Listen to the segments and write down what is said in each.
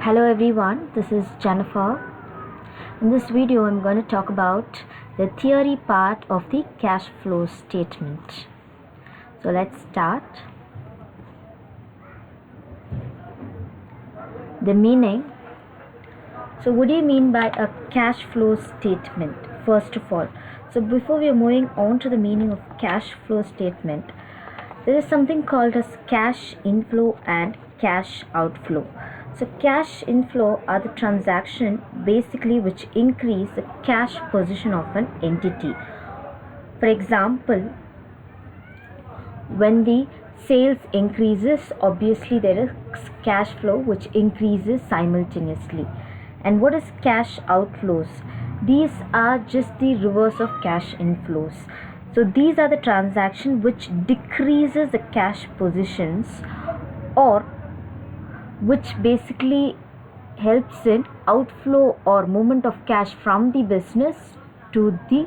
Hello everyone, this is Jennifer. In this video, I'm going to talk about the theory part of the cash flow statement. So let's start. The meaning. So what do you mean by a cash flow statement? First of all, so before we are moving on to the meaning of cash flow statement, there is something called as cash inflow and cash outflow. So cash inflow are the transaction basically which increase the cash position of an entity. For example, when the sales increases, obviously there is cash flow which increases simultaneously. And what is cash outflows? These are just the reverse of cash inflows. So these are the transactions which decreases the cash positions, or which basically helps in outflow or movement of cash from the business to the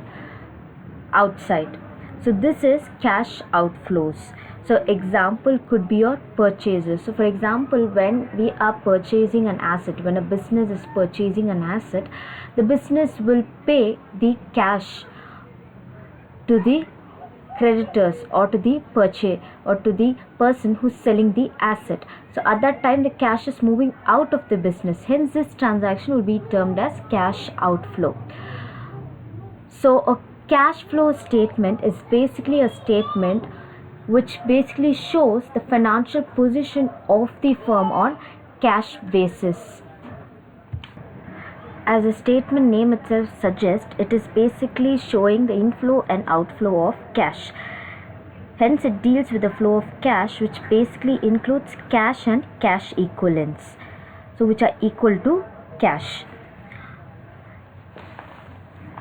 outside. So this is cash outflows. So example could be your purchases. So for example, when we are purchasing an asset, when a business is purchasing an asset, the business will pay the cash to the creditors or to the purchase or to the person who's selling the asset. So at that time the cash is moving out of the business, hence this transaction will be termed as cash outflow. So a cash flow statement is basically a statement which basically shows the financial position of the firm on cash basis. As the statement name itself suggests, it is basically showing the inflow and outflow of cash. Hence, it deals with the flow of cash, which basically includes cash and cash equivalents, so which are equal to cash.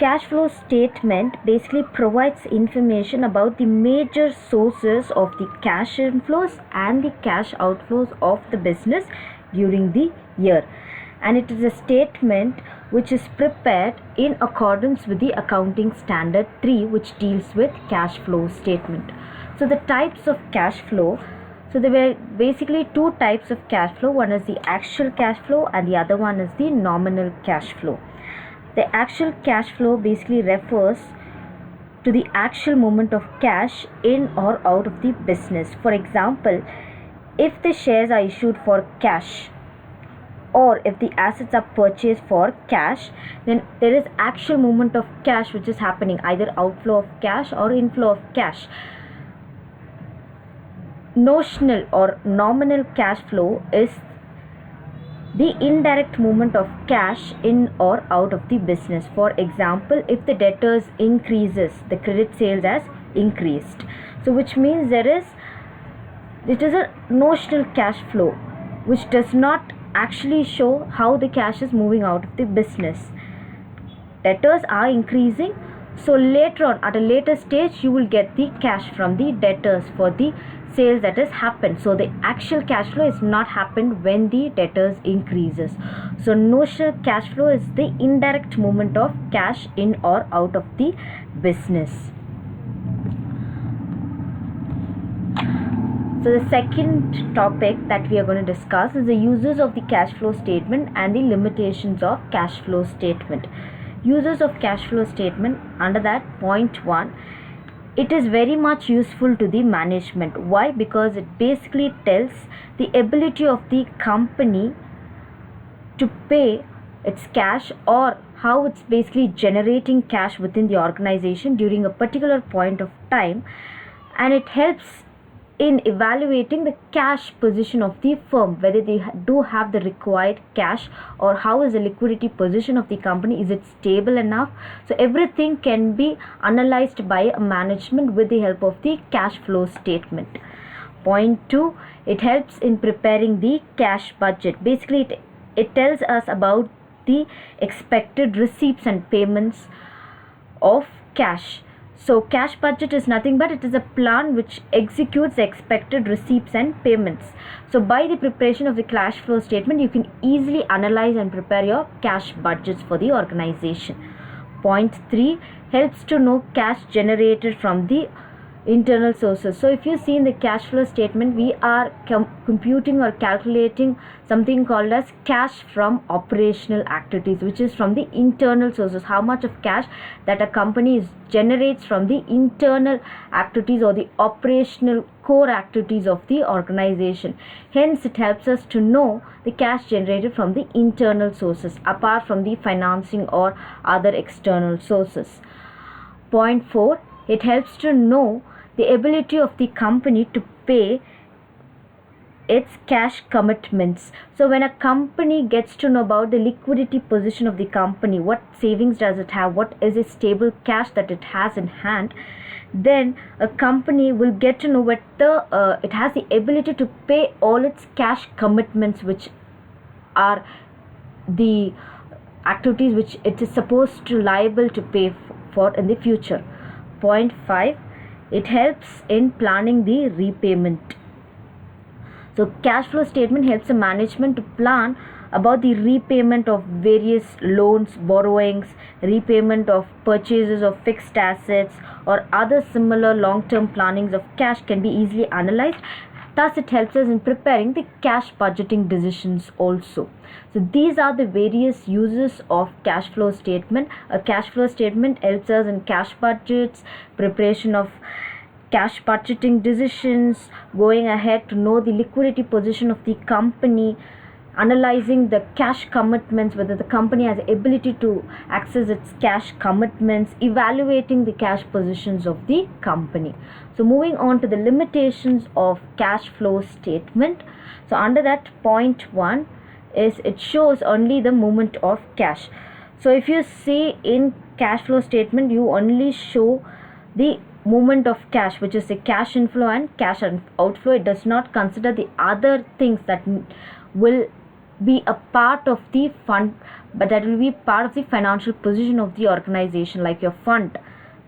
Cash flow statement basically provides information about the major sources of the cash inflows and the cash outflows of the business during the year. And it is a statement which is prepared in accordance with the accounting standard 3, which deals with cash flow statement. So the types of cash flow, so there were basically two types of cash flow. One is the actual cash flow and the other one is the nominal cash flow. The actual cash flow basically refers to the actual movement of cash in or out of the business. For example, if the shares are issued for cash, or if the assets are purchased for cash, then there is actual movement of cash which is happening, either outflow of cash or inflow of cash. Notional or nominal cash flow is the indirect movement of cash in or out of the business. For example, if the debtors increases, the credit sales has increased. So which means it is a notional cash flow which does not actually show how the cash is moving out of the business. Debtors are increasing, so later on at a later stage you will get the cash from the debtors for the sales that has happened. So the actual cash flow is not happened when the debtors increases. So notional cash flow is the indirect movement of cash in or out of the business. So the second topic that we are going to discuss is the uses of the cash flow statement and the limitations of cash flow statement. Uses of cash flow statement, under that point 1, it is very much useful to the management. Why? Because it basically tells the ability of the company to pay its cash, or how it's basically generating cash within the organization during a particular point of time, and it helps in evaluating the cash position of the firm, whether they do have the required cash, or how is the liquidity position of the company, is it stable enough. So everything can be analyzed by a management with the help of the cash flow statement. Point 2, it helps in preparing the cash budget. Basically it tells us about the expected receipts and payments of cash. So cash budget is nothing but it is a plan which executes expected receipts and payments. So by the preparation of the cash flow statement, you can easily analyze and prepare your cash budgets for the organization. Point 3, helps to know cash generated from the internal sources. So if you see in the cash flow statement, we are computing or calculating something called as cash from operational activities, which is from the internal sources, how much of cash that a company generates from the internal activities or the operational core activities of the organization. Hence it helps us to know the cash generated from the internal sources apart from the financing or other external sources. Point 4, it helps to know the ability of the company to pay its cash commitments. So when a company gets to know about the liquidity position of the company, what savings does it have, what is its stable cash that it has in hand, then a company will get to know whether it has the ability to pay all its cash commitments, which are the activities which it is supposed to liable to pay for in the future. Point 5, it helps in planning the repayment. So cash flow statement helps the management to plan about the repayment of various loans, borrowings, repayment of purchases of fixed assets or other similar long-term plannings of cash can be easily analyzed. Thus it helps us in preparing the cash budgeting decisions also. So these are the various uses of cash flow statement. A cash flow statement helps us in cash budgets, preparation of cash budgeting decisions, going ahead to know the liquidity position of the company, analyzing the cash commitments, whether the company has the ability to access its cash commitments, evaluating the cash positions of the company. So moving on to the limitations of cash flow statement. So under that, point 1 is it shows only the movement of cash. So if you see in cash flow statement, you only show the movement of cash, which is the cash inflow and cash outflow. It does not consider the other things that will be a part of the fund, but that will be part of the financial position of the organization, like your fund.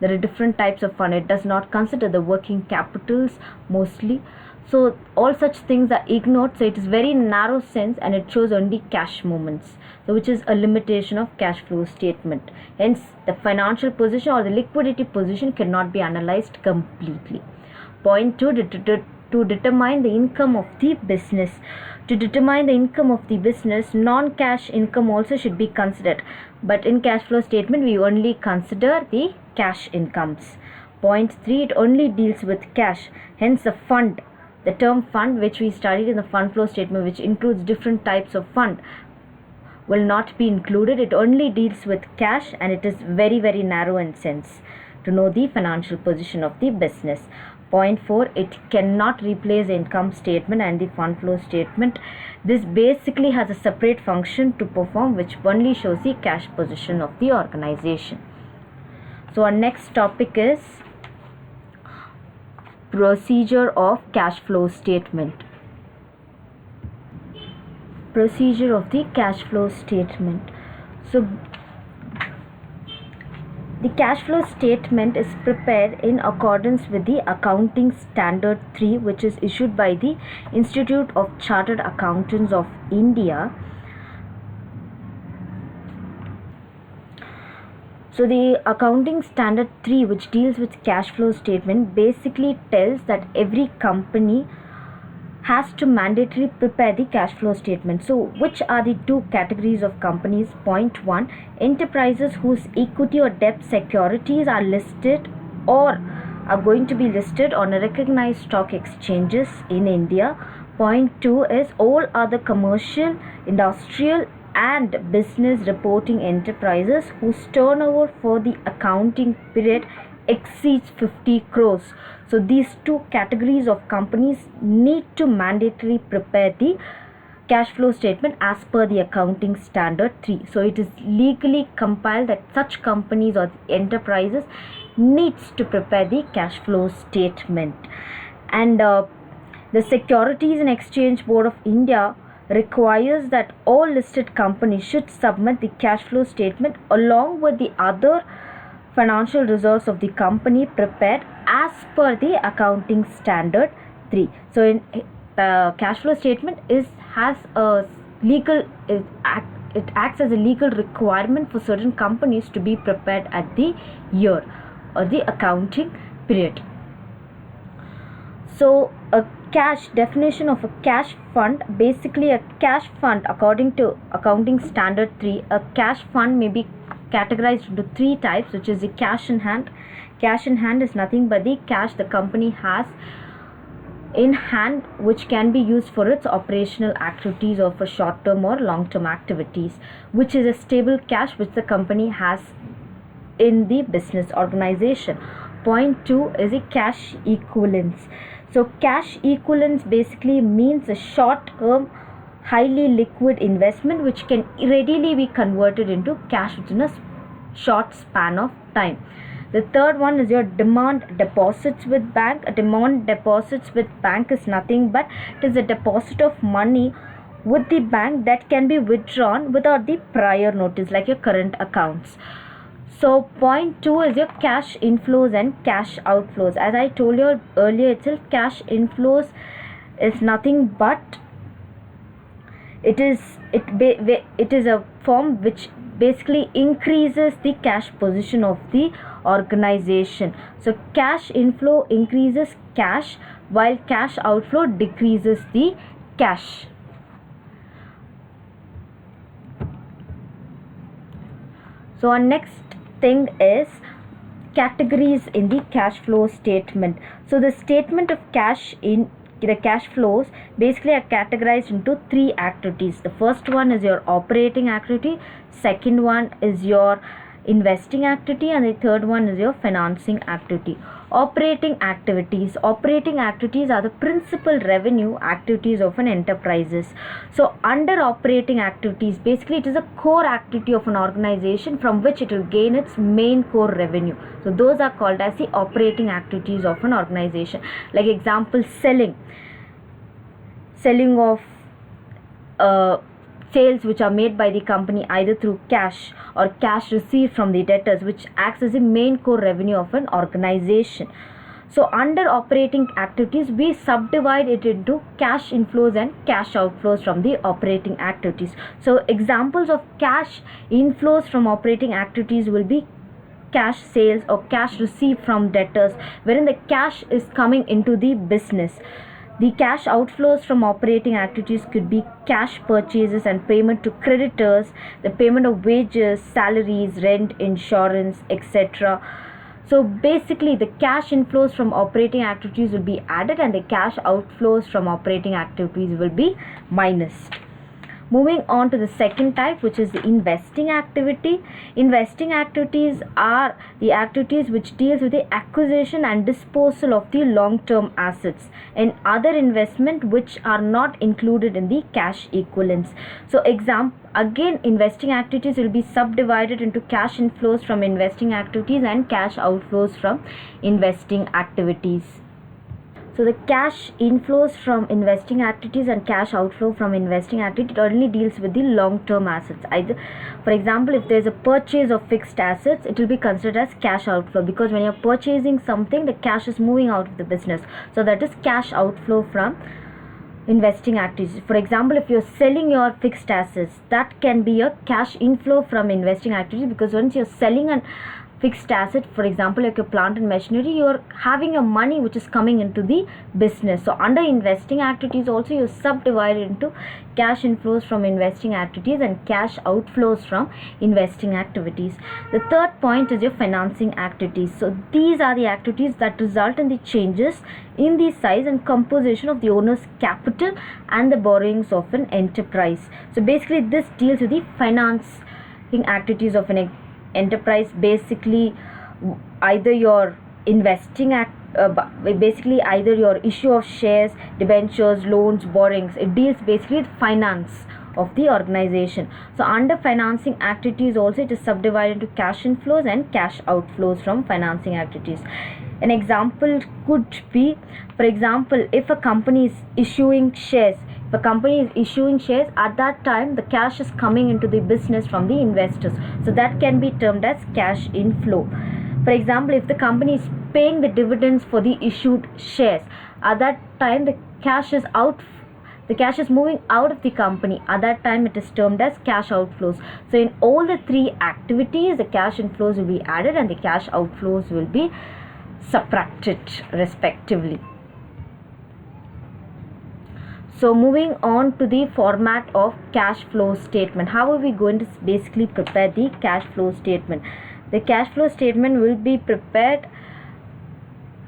There are different types of fund. It does not consider the working capitals mostly. So all such things are ignored. So it is very narrow sense and it shows only cash movements. So which is a limitation of cash flow statement. Hence the financial position or the liquidity position cannot be analyzed completely. Point 2, to determine the income of the business. To determine the income of the business, non-cash income also should be considered. But in cash flow statement, we only consider the cash incomes. Point 3, it only deals with cash. Hence the fund, the term fund which we studied in the fund flow statement, which includes different types of fund, will not be included. It only deals with cash and it is very, very narrow in sense to know the financial position of the business. Point 4, it cannot replace the income statement and the fund flow statement. This basically has a separate function to perform, which only shows the cash position of the organization. So our next topic is procedure of cash flow statement. Procedure of the cash flow statement. So the cash flow statement is prepared in accordance with the Accounting Standard 3, which is issued by the Institute of Chartered Accountants of India. So the Accounting Standard 3, which deals with cash flow statement, basically tells that every company has to mandatorily prepare the cash flow statement. So which are the two categories of companies? Point 1, enterprises whose equity or debt securities are listed or are going to be listed on a recognized stock exchanges in India. Point 2 is all other commercial, industrial and business reporting enterprises whose turnover for the accounting period exceeds 50 crores. So these two categories of companies need to mandatorily prepare the cash flow statement as per the Accounting Standard 3. So it is legally compiled that such companies or enterprises needs to prepare the cash flow statement. And the Securities and Exchange Board of India requires that all listed companies should submit the cash flow statement along with the other financial results of the company prepared as per the Accounting Standard 3. So in the cash flow statement has a legal it acts as a legal requirement for certain companies to be prepared at the year or the accounting period. So a cash definition of a cash fund, basically a cash fund according to accounting standard 3, a cash fund may be categorized into three types, which is the cash in hand. Cash in hand is nothing but the cash the company has in hand, which can be used for its operational activities or for short term or long term activities, which is a stable cash which the company has in the business organization. Point 2 is a cash equivalence. So cash equivalence basically means a short term highly liquid investment which can readily be converted into cash within a short span of time. The third one is your demand deposits with bank. A demand deposits with bank is nothing but it is a deposit of money with the bank that can be withdrawn without the prior notice, like your current accounts. So point 2 is your cash inflows and cash outflows. As I told you earlier itself, cash inflows is nothing but it is a form which basically increases the cash position of the organization. So cash inflow increases cash while cash outflow decreases the cash. So our next thing is categories in the cash flow statement. So the statement of cash in the cash flows basically are categorized into three activities. The first one is your operating activity, second one is your investing activity, and the third one is your financing activity. Operating activities are the principal revenue activities of an enterprises. So under operating activities, basically it is a core activity of an organization from which it will gain its main core revenue. So those are called as the operating activities of an organization. Like example, selling of sales which are made by the company either through cash or cash received from the debtors, which acts as the main core revenue of an organization. So under operating activities, we subdivide it into cash inflows and cash outflows from the operating activities. So examples of cash inflows from operating activities will be cash sales or cash received from debtors, wherein the cash is coming into the business. The cash outflows from operating activities could be cash purchases and payment to creditors, the payment of wages, salaries, rent, insurance, etc. So basically the cash inflows from operating activities will be added and the cash outflows from operating activities will be minused. Moving on to the second type, which is the investing activity. Investing activities are the activities which deals with the acquisition and disposal of the long-term assets and other investment which are not included in the cash equivalents. So again, investing activities will be subdivided into cash inflows from investing activities and cash outflows from investing activities. So the cash inflows from investing activities and cash outflow from investing activities only deals with the long-term assets. Either, for example, if there is a purchase of fixed assets, it will be considered as cash outflow, because when you are purchasing something, the cash is moving out of the business. So that is cash outflow from investing activities. For example, if you're selling your fixed assets, that can be a cash inflow from investing activities, because once you're selling an fixed asset, for example like a plant and machinery, you're having a money which is coming into the business. So under investing activities also you subdivide it into cash inflows from investing activities and cash outflows from investing activities. The third point is your financing activities. So these are the activities that result in the changes in the size and composition of the owner's capital and the borrowings of an enterprise. So basically this deals with the financing activities of an enterprise. Basically either your investing basically either your issue of shares, debentures, loans, borrowings. It deals basically with finance of the organization. So under financing activities also it is subdivided into cash inflows and cash outflows from financing activities. An example could be, for example, if a company is issuing shares, at that time the cash is coming into the business from the investors, so that can be termed as cash inflow. For example, if the company is paying the dividends for the issued shares, at that time the cash is moving out of the company, at that time it is termed as cash outflows. So in all the three activities, the cash inflows will be added and the cash outflows will be subtracted respectively. So moving on to the format of cash flow statement. How are we going to basically prepare the cash flow statement? The cash flow statement will be prepared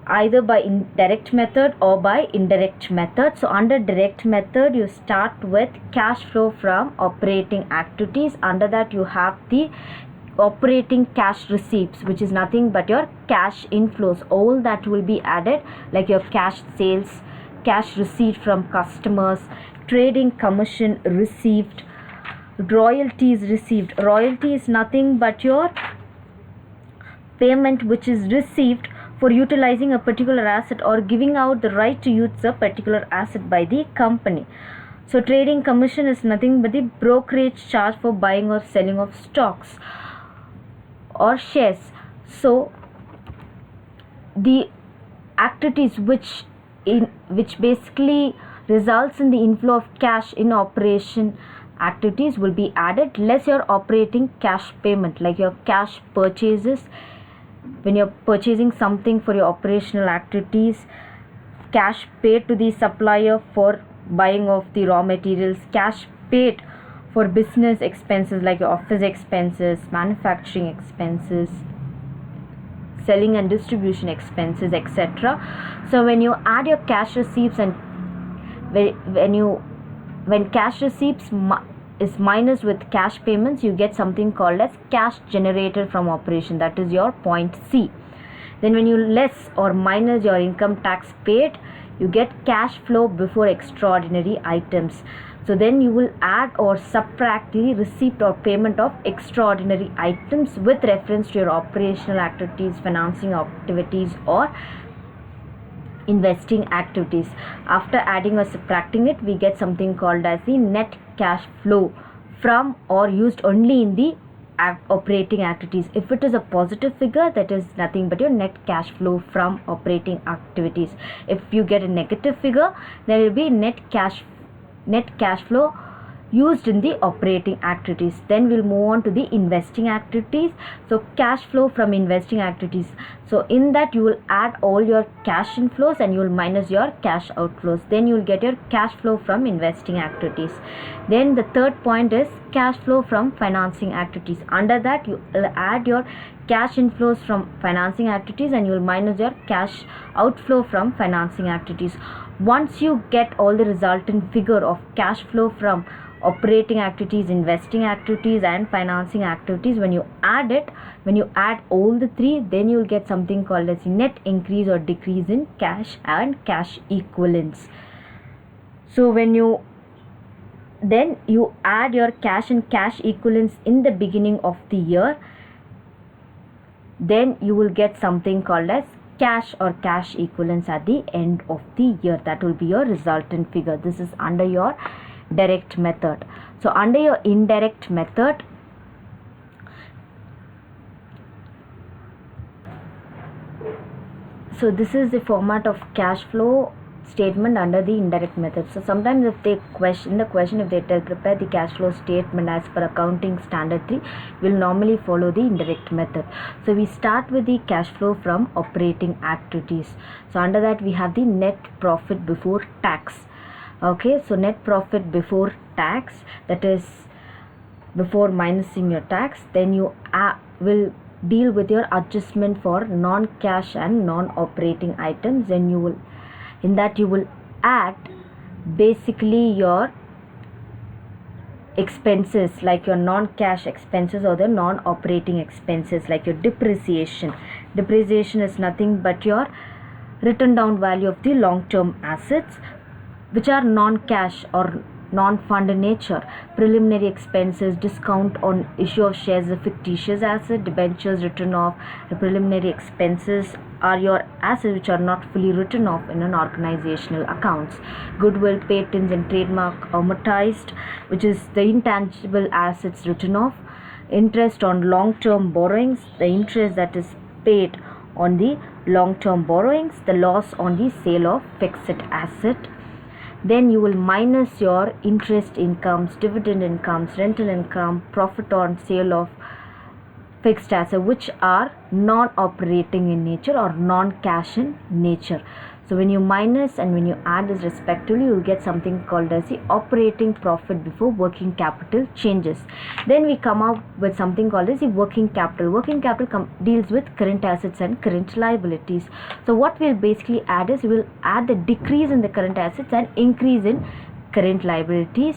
either by direct method or by indirect method. So under direct method, you start with cash flow from operating activities. Under that, you have the operating cash receipts, which is nothing but your cash inflows. All that will be added, like your cash sales, cash receipt from customers, trading commission received, royalties received. Royalty is nothing but your payment which is received for utilizing a particular asset or giving out the right to use a particular asset by the company. So trading commission is nothing but the brokerage charge for buying or selling of stocks or shares. So the activities which basically results in the inflow of cash in operation activities will be added, less your operating cash payment, like your cash purchases. When you're purchasing something for your operational activities, cash paid to the supplier for buying of the raw materials, cash paid for business expenses like your office expenses, manufacturing expenses, selling and distribution expenses, etc. So when you add your cash receipts and when cash receipts is minus with cash payments, you get something called as cash generated from operation. That is your point C. Then when you less or minus your income tax paid, you get cash flow before extraordinary items. So then you will add or subtract the receipt or payment of extraordinary items with reference to your operational activities, financing activities, or investing activities. After adding or subtracting it, we get something called as the net cash flow from or used only in the operating activities. If it is a positive figure, that is nothing but your net cash flow from operating activities. If you get a negative figure, there will be net cash flow used in the operating activities. Then we'll move on to the investing activities. So cash flow from investing activities. So in that you will add all your cash inflows and you will minus your cash outflows. Then you will get your cash flow from investing activities. Then the third point is cash flow from financing activities. Under that you will add your cash inflows from financing activities and you will minus your cash outflow from financing activities. Once you get all the resultant figure of cash flow from operating activities, investing activities, and financing activities, when you add all the three, then you will get something called as net increase or decrease in cash and cash equivalents. So then you add your cash and cash equivalents in the beginning of the year, then you will get something called as cash or cash equivalents at the end of the year. That will be your resultant figure. This is under your direct method. So under your indirect method, so this is the format of cash flow statement under the indirect method. So sometimes if they question if they tell prepare the cash flow statement as per accounting standard 3, will normally follow the indirect method. So we start with the cash flow from operating activities. So under that we have the net profit before tax. Okay, so net profit before tax, that is before minusing your tax. Then you will deal with your adjustment for non-cash and non-operating items. Then you will add basically your expenses, like your non-cash expenses or the non-operating expenses, like your depreciation. Depreciation is nothing but your written down value of the long-term assets which are non-cash or non-fund in nature. Preliminary expenses, discount on issue of shares, a fictitious asset, debentures written off. The preliminary expenses are your assets which are not fully written off in an organizational accounts. Goodwill, patents and trademark amortized, which is the intangible assets written off. Interest on long-term borrowings, the interest that is paid on the long-term borrowings. The loss on the sale of fixed asset. Then you will minus your interest incomes, dividend incomes, rental income, profit on sale of fixed asset, which are non-operating in nature or non-cash in nature. So when you minus and when you add this respectively, you will get something called as the operating profit before working capital changes. Then we come up with something called as the working capital. Working capital deals with current assets and current liabilities. So what we'll basically add is, we will add the decrease in the current assets and increase in current liabilities,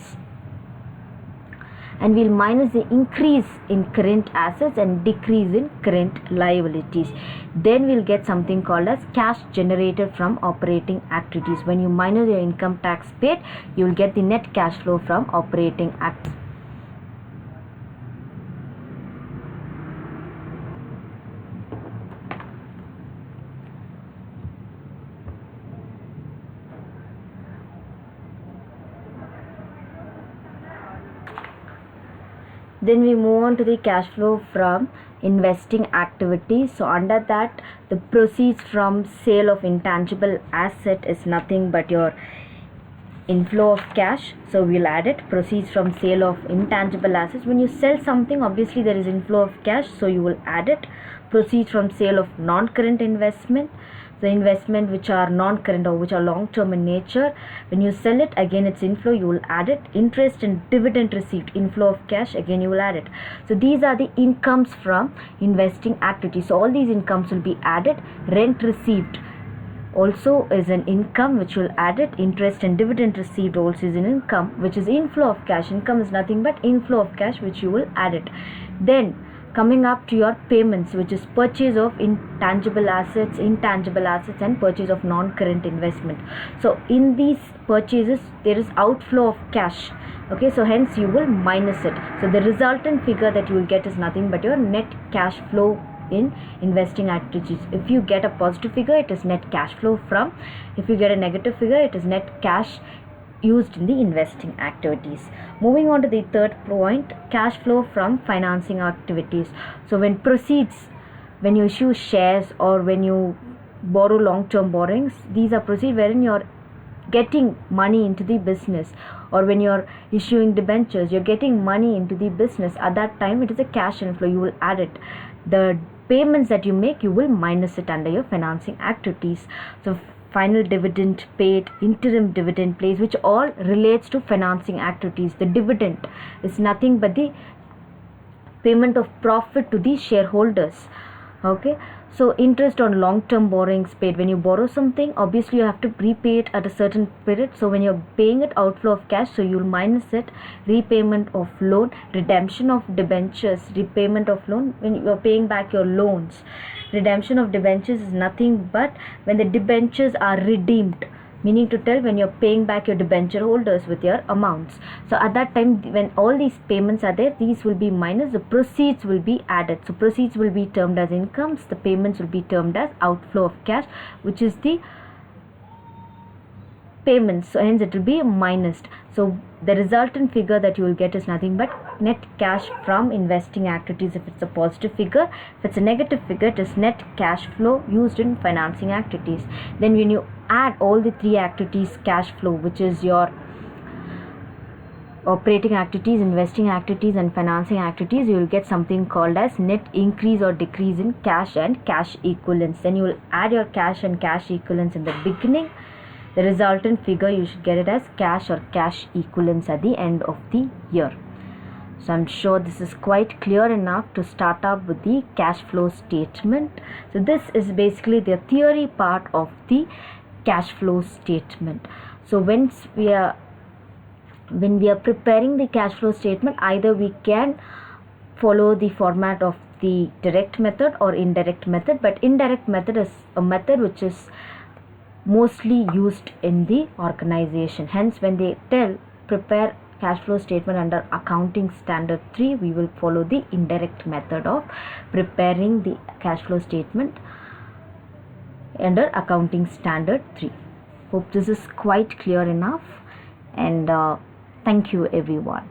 and we'll minus the increase in current assets and decrease in current liabilities. Then we'll get something called as cash generated from operating activities. When you minus your income tax paid, you will get the net cash flow from operating activities. Then we move on to the cash flow from investing activities. So under that, the proceeds from sale of intangible asset is nothing but your inflow of cash. So we'll add it, proceeds from sale of intangible assets. When you sell something, obviously there is inflow of cash, so you will add it. Proceeds from sale of non-current investment, the investment which are non-current or which are long-term in nature, when you sell it, again it's inflow, you will add it. Interest and dividend received, inflow of cash, again you will add it. So these are the incomes from investing activities. So all these incomes will be added. Rent received also is an income which will add it. Interest and dividend received also is an income which is inflow of cash. Income is nothing but inflow of cash which you will add it. Then coming up to your payments, which is purchase of intangible assets and purchase of non-current investment. So in these purchases there is outflow of cash, okay, so hence you will minus it. So the resultant figure that you will get is nothing but your net cash flow in investing activities. If you get a positive figure, it is net cash flow from. If you get a negative figure, it is net cash used in the investing activities. Moving on to the third point, cash flow from financing activities. So when you issue shares or when you borrow long-term borrowings, these are proceeds wherein you're getting money into the business, or when you're issuing debentures, you're getting money into the business. At that time it is a cash inflow, you will add it. The payments that you make, you will minus it under your financing activities. So final dividend paid, interim dividend paid, which all relates to financing activities. The dividend is nothing but the payment of profit to the shareholders, okay. So interest on long-term borrowings paid, when you borrow something, obviously you have to repay it at a certain period. So when you're paying it, outflow of cash, so you'll minus it. Repayment of loan, redemption of debentures, repayment of loan, when you're paying back your loans. Redemption of debentures is nothing but when the debentures are redeemed, meaning to tell when you're paying back your debenture holders with your amounts. So at that time, when all these payments are there, these will be minus, the proceeds will be added. So proceeds will be termed as incomes, the payments will be termed as outflow of cash, which is the payments, so hence it will be minused. So the resultant figure that you will get is nothing but net cash from investing activities if it's a positive figure. If it's a negative figure, it is net cash flow used in financing activities. Then when you add all the three activities cash flow, which is your operating activities, investing activities and financing activities, you will get something called as net increase or decrease in cash and cash equivalents. Then you will add your cash and cash equivalents in the beginning. The resultant figure, you should get it as cash or cash equivalents at the end of the year. So I'm sure this is quite clear enough to start up with the cash flow statement. So this is basically the theory part of the cash flow statement. So when we are preparing the cash flow statement, either we can follow the format of the direct method or indirect method, but indirect method is a method which is mostly used in the organization. Hence when they tell prepare cash flow statement under accounting standard 3, we will follow the indirect method of preparing the cash flow statement under accounting standard 3. Hope this is quite clear enough, and thank you everyone.